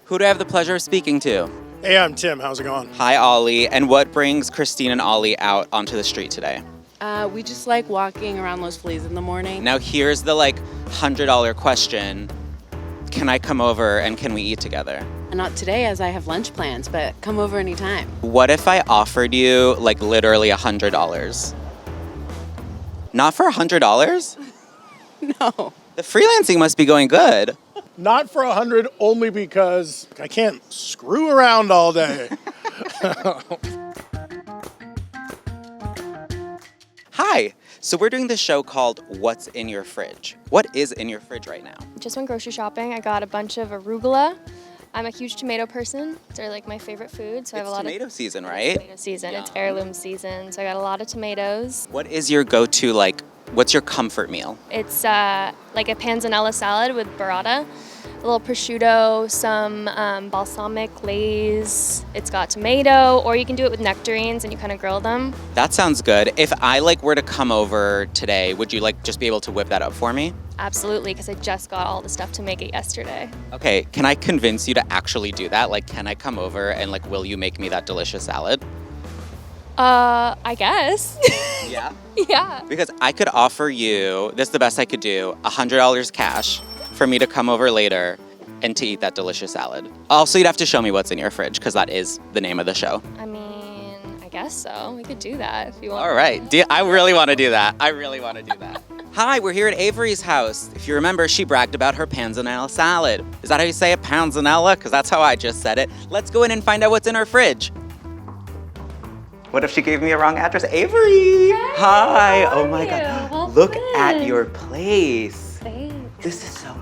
Who do I have the pleasure of speaking to? Hey, I'm Tim. How's it going? Hi, Ollie. And what brings Christine and Ollie out onto the street today? We just like walking around Los Feliz in the morning. Now here's the $100 question. Can I come over and can we eat together? Not today as I have lunch plans, but come over anytime. What if I offered you literally $100? Not for $100? No. The freelancing must be going good. Not for 100, only because I can't screw around all day. Hi. So we're doing this show called What's in Your Fridge? What is in your fridge right now? Just went grocery shopping. I got a bunch of arugula. I'm a huge tomato person. They're my favorite food. So I have a lot tomato season, right? Tomato season. Yeah. It's heirloom season. So I got a lot of tomatoes. What is your go-to, what's your comfort meal? It's like a panzanella salad with burrata, a little prosciutto, some balsamic glaze. It's got tomato, or you can do it with nectarines and you kind of grill them. That sounds good. If I were to come over today, would you just be able to whip that up for me? Absolutely, because I just got all the stuff to make it yesterday. Okay, can I convince you to actually do that? Can I come over and will you make me that delicious salad? I guess. Yeah? Yeah. Because I could offer you, this is the best I could do, $100 cash for me to come over later and to eat that delicious salad. Also, you'd have to show me what's in your fridge because that is the name of the show. I mean, I guess so. We could do that if you want. All right. I really want to do that. Hi, we're here at Avery's house. If you remember, she bragged about her panzanella salad. Is that how you say it, panzanella? Because that's how I just said it. Let's go in and find out what's in her fridge. What if she gave me a wrong address? Avery! Hey, hi! how Oh my are God. you? Well, Look good. at your place. Thanks. This is so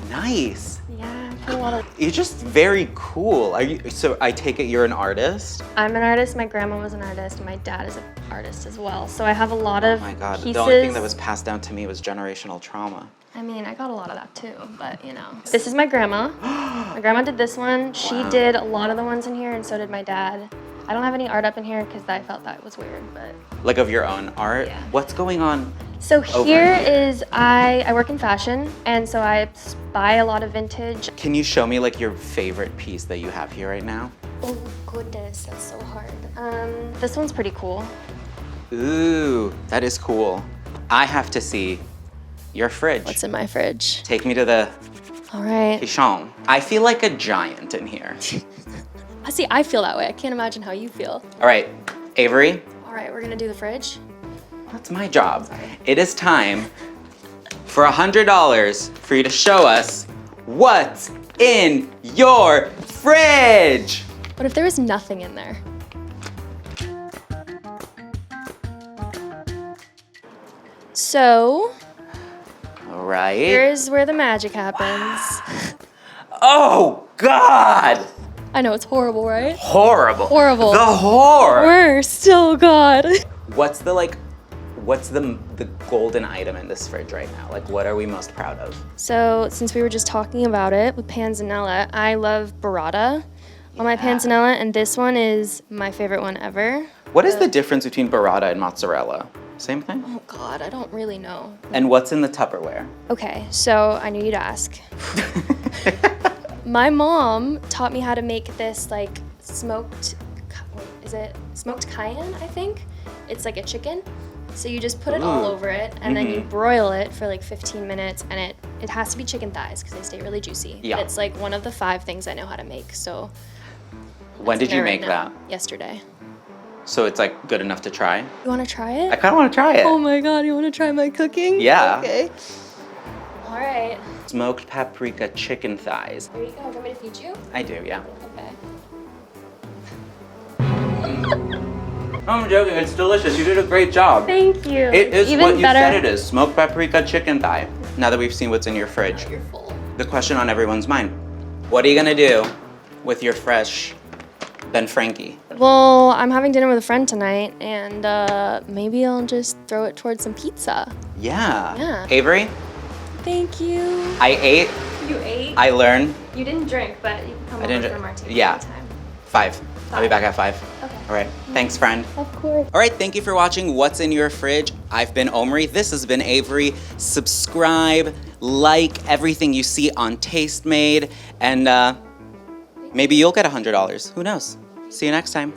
nice. Yeah, I put a lot of... You're just very cool. So I take it you're an artist? I'm an artist. My grandma was an artist, and my dad is an artist as well. So I have a lot of Oh my God. pieces. The only thing that was passed down to me was generational trauma. I mean, I got a lot of that too, but This is my grandma. My grandma did this one. She did a lot of the ones in here, and so did my dad. I don't have any art up in here because I felt that was weird, but... Of your own art? Yeah. What's going on? So Over here here. is, I work in fashion, and so I buy a lot of vintage. Can you show me your favorite piece that you have here right now? Oh goodness, that's so hard. This one's pretty cool. Ooh, that is cool. I have to see your fridge. What's in my fridge? Take me to the All right. kitchen. I feel like a giant in here. See, I feel that way. I can't imagine how you feel. All right, Avery, All right, we're gonna do the fridge. that's my job. It is time for $100 for you to show us what's in your fridge. What if there was nothing in there? So, All right. here's where the magic happens. Oh, God. I know, it's horrible, right? Horrible. Horrible. The horror. Worst, oh God. What's the golden item in this fridge right now? What are we most proud of? So, since we were just talking about it with panzanella, I love burrata on my panzanella, and this one is my favorite one ever. What is the difference between burrata and mozzarella? Same thing? Oh God, I don't really know. And what's in the Tupperware? Okay, so I knew you'd ask. My mom taught me how to make this smoked cayenne, I think? It's like a chicken. So you just put it all over it, and then you broil it for 15 minutes, and it has to be chicken thighs because they stay really juicy. Yeah. It's one of the 5 things I know how to make, so. When did you there make right now. that? Yesterday. So it's good enough to try? You wanna try I it? kind of want to try it. Oh my God, you wanna try my cooking? Yeah. Okay. All right. Smoked paprika chicken thighs. Here you go. Do you want me to feed you? I do, yeah. Okay. I'm joking, it's delicious. You did a great job. Thank you. It is Even what you better. said it is. Smoked paprika chicken thigh. Now that we've seen what's in your fridge, You're full. the question on everyone's mind. What are you gonna do with your fresh Ben Frankie? Well, I'm having dinner with a friend tonight, and maybe I'll just throw it towards some pizza. Yeah. Yeah. Avery, Thank you. I ate, You ate? I learned. You didn't drink, but you can come I over didn't for a drink- martini yeah. anytime. 5. I'll be back at 5. Okay. All right. Thanks, friend. Of course. All right, thank you for watching What's in Your Fridge. I've been Omri. This has been Avery. Subscribe, like everything you see on Tastemade, and Maybe you'll get $100. Who knows? See you next time.